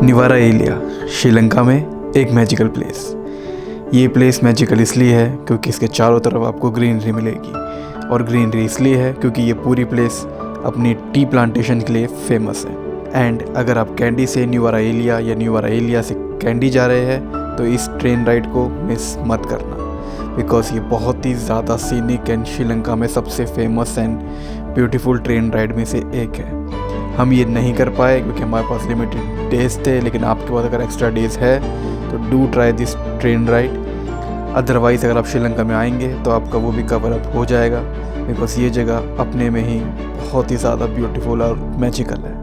नुवाराएलिया श्रीलंका में एक magical place. ये प्लेस मैजिकल इसलिए है क्योंकि इसके चारों तरफ आपको ग्रीनरी मिलेगी, और ग्रीनरी इसलिए है क्योंकि ये पूरी प्लेस अपनी टी प्लांटेशन के लिए फेमस है। एंड अगर आप कैंडी से नुवाराएलिया या नुवाराएलिया से कैंडी जा रहे हैं तो इस ट्रेन राइड को मिस मत करना, बिकॉज ये बहुत ही ज़्यादा सीनिक एंड श्रीलंका में सबसे famous and beautiful train ride में से एक है। हम ये नहीं कर पाए क्योंकि हमारे पास लिमिटेड डेज थे, लेकिन आपके पास अगर एक्स्ट्रा डेज है तो do try this train ride. Otherwise अगर आप श्रीलंका में आएंगे तो आपका वो भी कवर अप हो जाएगा, बिकॉज ये जगह अपने में ही बहुत ही ज़्यादा ब्यूटीफुल और मैजिकल है।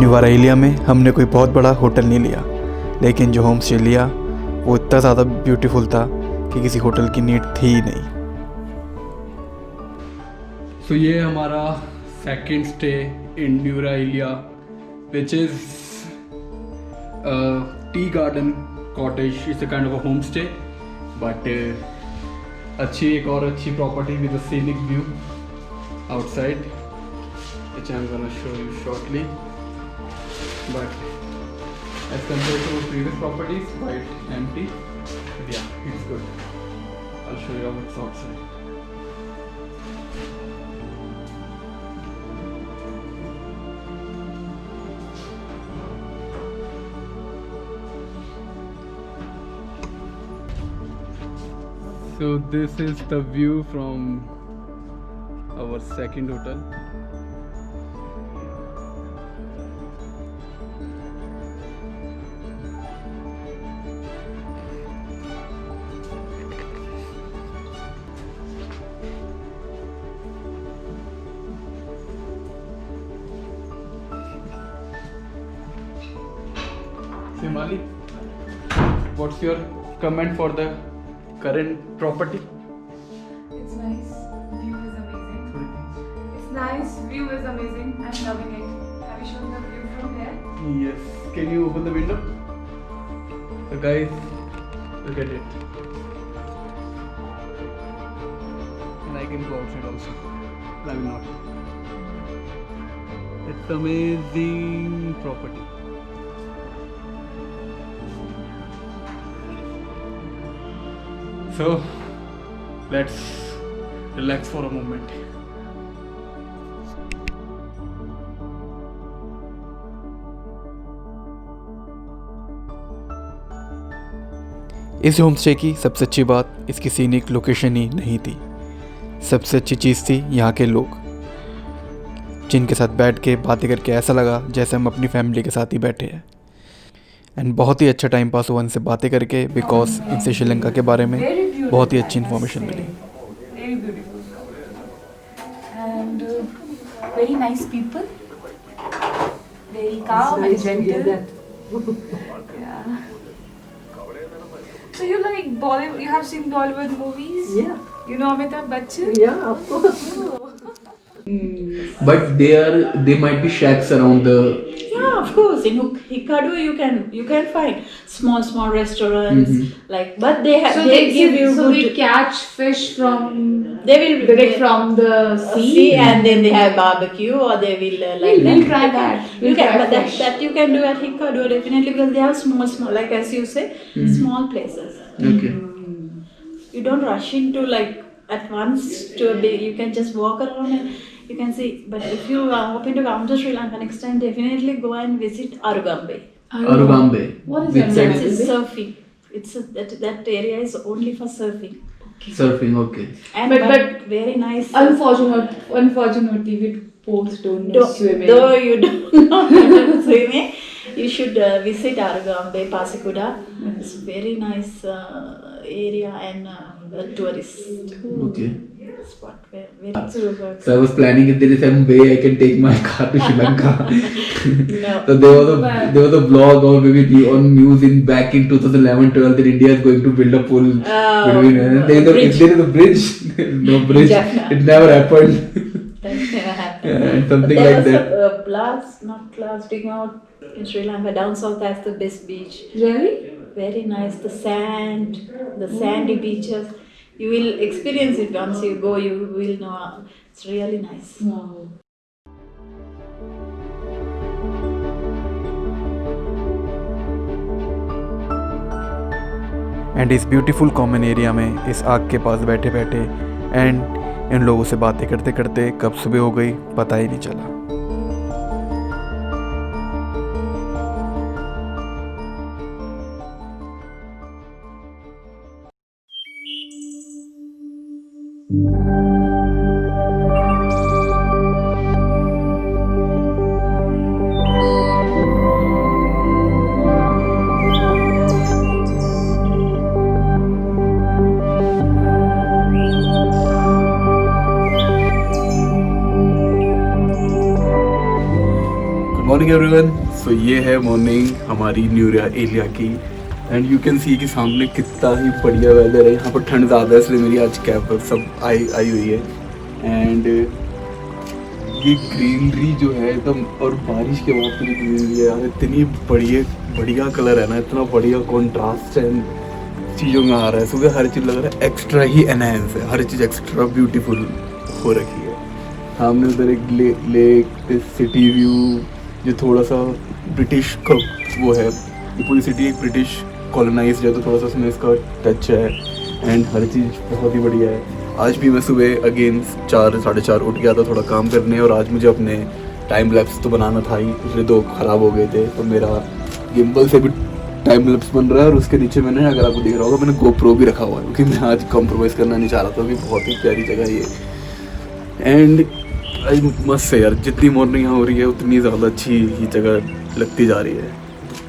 नुवाराएलिया में हमने कोई बहुत बड़ा होटल नहीं लिया, लेकिन जो होम स्टे लिया वो इतना ज़्यादा ब्यूटीफुल था कि किसी होटल की नीड थी ही नहीं। सो ये हमारा second stay in Nuwara Eliya, which is tea garden cottage. It's a kind of a home stay, but एक और अच्छी property with a scenic view outside, which I'm gonna show you shortly. But as compared to previous properties, quite empty. But yeah, it's good. I'll show you how it's outside. So this is the view from our second hotel. Simali, what's your comment for the current property? It's nice. View is amazing. It's nice. View is amazing. I'm loving it. Have you shown the view from here? Yes. Can you open the window? So guys, look at it. And I can go outside also. I will not. It's amazing property. So let's relax for a moment. इस home stay की सबसे अच्छी बात इसकी scenic location ही नहीं थी, सबसे अच्छी चीज़ थी यहाँ के लोग, जिनके साथ बैठ के बातें करके ऐसा लगा जैसे हम अपनी फैमिली के साथ ही बैठे हैं। एंड बहुत ही अच्छा टाइम पास हुआ इनसे बातें करके, बिकॉज इनसे श्रीलंका के बारे में बहुत ही अच्छी इन्फॉर्मेशन मिली। Very beautiful. And very nice people. Very calm and gentle. Yeah. So you like Bollywood? You have seen Bollywood movies? Yeah. You know Amitabh Bachchan? Yeah, of course. But there might be shacks around the. Yeah, of course. In Hikkadu, you can find small restaurants like, but they have they give you so good. they catch fish from They will direct from the sea. and then they have barbecue, or they will like We'll try that. You We'll can, try but fish. that you can do at Hikkadu definitely, because they have small, like as you say, small places. Okay. You don't rush into like at once to a big. You can just walk around and you can see. But if you are hoping to come to Sri Lanka next time, definitely go and visit Arugambe. Arugambe. What is Which that? side? It's surfing. that area is only for surfing. Surfing, okay. And But very nice. Unfortunately, we both don't know swimming. Though you don't know how to swimming, you should visit Arugambe, Pasikuda. It's very nice area and a tourist Okay. spot. Very super. So I was planning if there is some way I can take my car to Sri Lanka. No. So there was a vlog or maybe on news back in 2011-12 that India is going to build a pool between. And if there is a bridge, no bridge. Jaffna. It never happened. That never happened. and something There like was that. not last week out in Sri Lanka, down south, that's the best beach. Really? Very nice. The sand, the sandy beaches. You will experience it once you go. You will know. It's really nice. Wow. And इस beautiful common area में इस आग के पास बैठे बैठे and in लोगों से बातें करते करते कब सुबह हो गई पता ही नहीं चला. Morning everyone. सो ये है मॉर्निंग हमारी न्यूरिया एलिया की एंड यू कैन सी कि सामने कितना ही बढ़िया वेदर है. यहाँ पर ठंड ज़्यादा है इसलिए मेरी आज कैप पर सब आई हुई है. एंड ये ग्रीनरी जो है एकदम, और बारिश के बाद की ग्रीनरी है यार, इतनी बढ़िया कलर है ना, इतना बढ़िया कॉन्ट्रास्ट है चीज़ों में आ रहा है. सुबह हर चीज़ लग रहा है एक्स्ट्रा ही एनहेंस है, हर चीज़ एक्स्ट्रा ब्यूटीफुल हो रखी है. सामने उधर एक लेक, सिटी व्यू जो थोड़ा सा ब्रिटिश का वो है. ये पूरी सिटी एक ब्रिटिश कॉलोनाइज है तो थोड़ा सा उसमें इसका टच है. एंड हर चीज़ बहुत ही बढ़िया है. आज भी मैं सुबह अगेन 4-4:30 उठ गया था थोड़ा काम करने, और आज मुझे अपने टाइम लैप्स तो बनाना था ही, पिछले 2 ख़राब हो गए थे. तो मेरा गिम्बल से भी टाइम लैप्स बन रहा है, और उसके नीचे मैंने, अगर आपको दिख रहा होगा, मैंने GoPro भी रखा हुआ है क्योंकि मैं आज कॉम्प्रोमाइज़ करना नहीं चाह रहा था. अभी बहुत ही प्यारी जगह है ये. एंड मस्त है यार, जितनी मॉर्निंग यहाँ हो रही है उतनी ज़्यादा अच्छी ही जगह लगती जा रही है.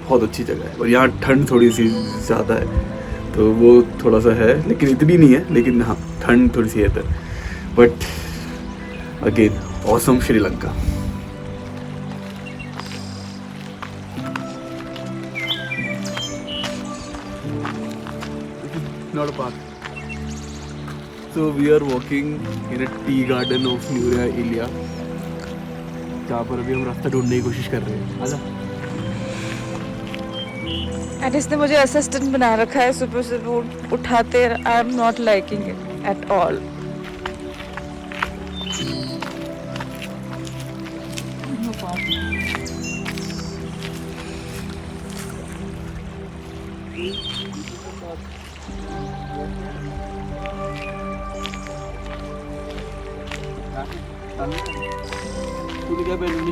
बहुत अच्छी जगह है. और यहाँ ठंड थोड़ी सी ज़्यादा है तो वो थोड़ा सा है, लेकिन इतनी नहीं है. लेकिन हाँ, ठंड थोड़ी सी है इधर. But again awesome Sri Lanka. Not a park. So we are walking in a tea garden of Nuria Elia, जहाँ पर अभी हम रास्ता ढूंढने की कोशिश कर रहे हैं. आजा. एंड इसने मुझे असिस्टेंट बना रखा है, सुबह सुबह उठाते. I am not liking it at all. तूने क्या पहन ली?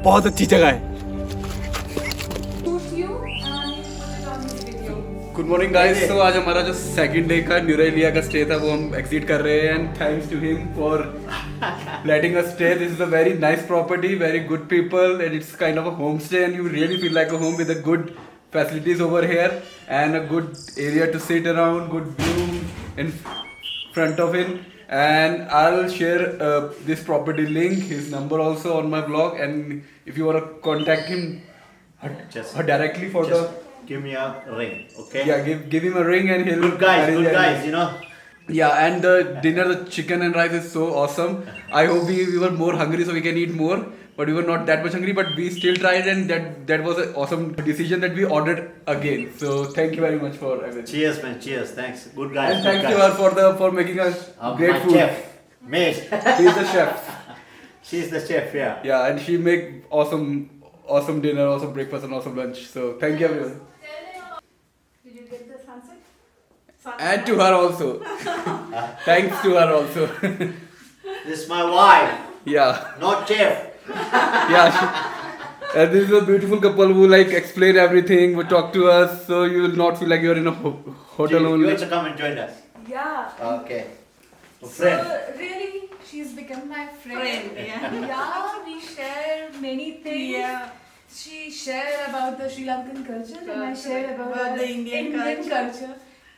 बहुत अच्छी जगह है. Good morning guys. तो आज हमारा जो सेकंड डे का न्यूरिया एलिया का स्टे था वो हम एग्जिट कर रहे हैं. And thanks to him for letting us stay. This is a very nice property, very good people, and it's kind of a homestay, and you really feel like a home with a good facilities over here and a good area to sit around, good view in front of it. And I'll share this property link, his number also on my blog, and if you want to contact him directly for the, give me a ring, okay? yeah, give him a ring and he'll Good guys, arrange good everything. guys, you know. Yeah, and the dinner, the chicken and rice is so awesome. I hope we were more hungry so we can eat more, but we were not that much hungry, but we still tried, and that was an awesome decision that we ordered again. So thank you very much for everything. Cheers, man, cheers, thanks. Good guys, And good thanks guys. to her for making us great my food. chef, mate. She's the chef. She's the chef, yeah. Yeah, and she make awesome dinner, awesome breakfast, and awesome lunch. So thank you everyone. Did you get the sunset? And to her also. Thanks to her also. This is my wife, Yeah. not chef. Yeah. And this is a beautiful couple who like explain everything, will talk to us, so you will not feel like you're in a hotel You only. also come and join us. Yeah. Okay. Friend. So really, she's become my friend. yeah. Yeah, we share many things. Yeah. She shared about the Sri Lankan culture and I shared about the Indian culture.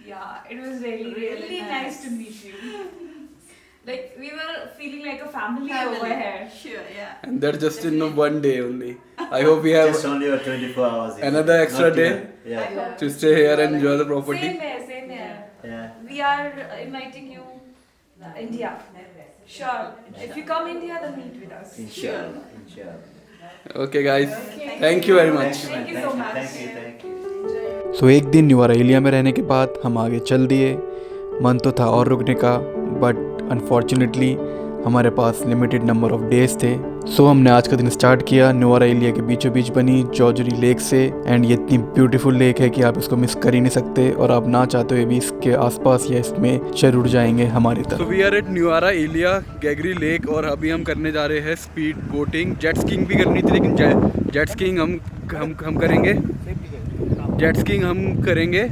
Yeah, it was really nice to meet you. Like we were feeling like a family over here. Sure, yeah. And that's just in one day only. I hope we have Just only 24 hours. Another extra Not day? even. Yeah. to stay here and enjoy the property. Same here. Yeah. We are inviting you India. Sure. If you come India, then meet with us. Inshallah. Inshallah. Okay guys, thank you very much. Thank you so much. Thank you. सो एक दिन न्यूआरा एलिया में रहने के बाद हम आगे चल दिए। मन तो था और रुकने का, बट अनफॉर्चुनेटली हमारे पास लिमिटेड नंबर ऑफ डेज थे। सो हमने आज का दिन स्टार्ट किया न्यूआरा एलिया के बीचों बीच बनी जॉर्जरी लेक से। एंड ये इतनी ब्यूटीफुल लेक है कि आप इसको मिस कर ही नहीं सकते, और आप ना चाहते हुए भी इसके आसपास या इसमें जरूर जाएंगे हमारी So तरफ। we are at Nuwara Eliya Gregory lake और अभी हम करने जा रहे हैं स्पीड बोटिंग। जेट स्कीइंग भी करनी थी, लेकिन जेट स्कीइंग हम करेंगे। जेट स्कीइंग हम करेंगे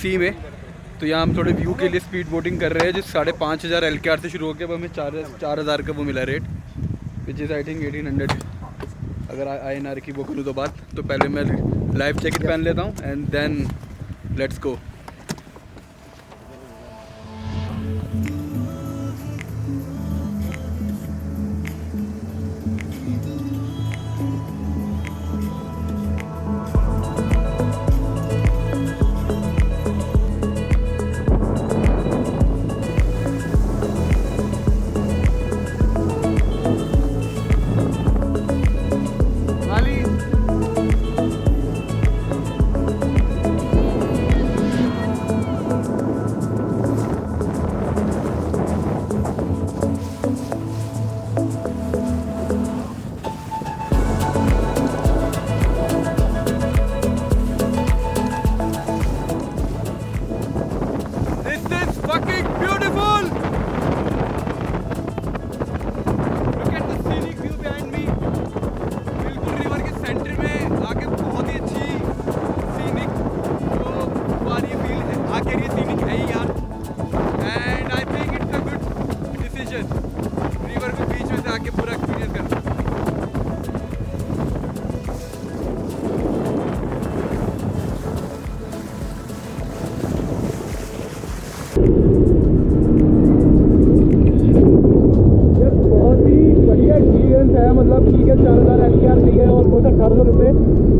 सी में। तो यहाँ हम थोड़े व्यू के लिए स्पीड बोटिंग कर रहे हैं, जो 5,500 LKR से शुरू होकर अब हमें 4,000 का वो मिला rate, which is I think 1,800 अगर INR की वो करूँ तो बात। तो पहले मैं लाइफ जैकेट पहन लेता हूँ and then let's go.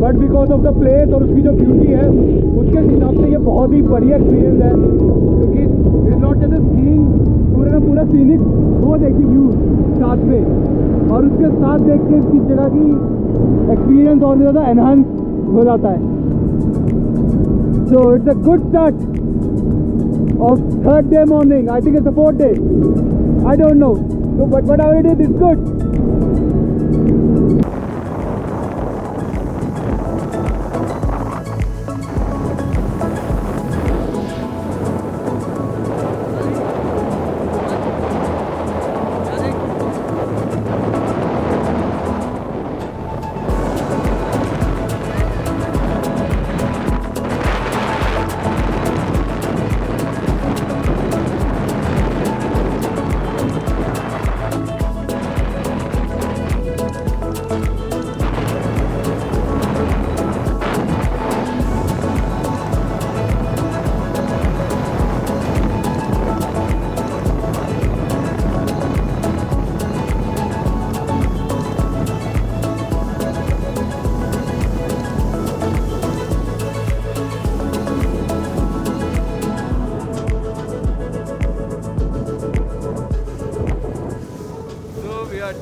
But because of the place और उसकी जो ब्यूटी है उसके हिसाब से ये बहुत ही बढ़िया एक्सपीरियंस है, क्योंकि इट्स नॉट जस्ट स्कीइंग, पूरे का पूरा सीनिक वो देखिए व्यू साथ में, और उसके साथ देख के इसकी जगह की एक्सपीरियंस और ज़्यादा एनहांस हो जाता है। So it's a good start of third day morning. I think it's the fourth day. I don't know. So, but whatever it is, it's good.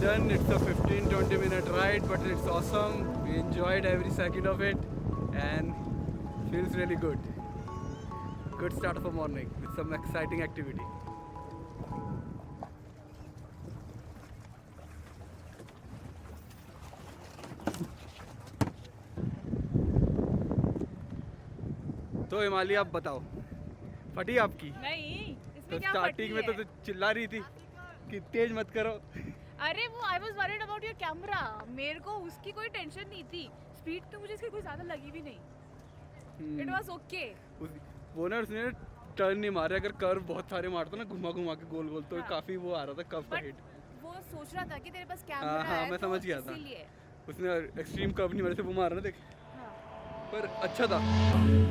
Done. It's a 15-20 minute ride, but it's awesome. We enjoyed every second of it and feels really good. Good start of a morning with some exciting activity. तो हिमाली आप बताओ, फटी आपकी? नहीं, इसमें तो क्या स्टार्टिंग में फटी तो चिल्ला रही थी कि तेज मत करो। अरे वो I was worried about your camera, मेरे को उसकी कोई टेंशन नहीं थी, स्पीड तो मुझे इसकी कोई ज़्यादा लगी भी नहीं, इट वाज ओके। वो ना उसने टर्न नहीं मारे, अगर कर्व बहुत सारे मारता ना घुमा घुमा के गोल गोल, तो हाँ। काफ़ी वो आ रहा था कर्व का बट हिट। वो सोच रहा था कि तेरे पास हाँ कैमरा हाँ है, मैं तो समझ गया था, इसीलिए। उसने एक्सट्रीम कर्व नहीं मारे थे, वो मारा ना देख, हाँ। पर अच्छा था,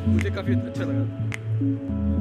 मुझे काफ़ी अच्छा लगा।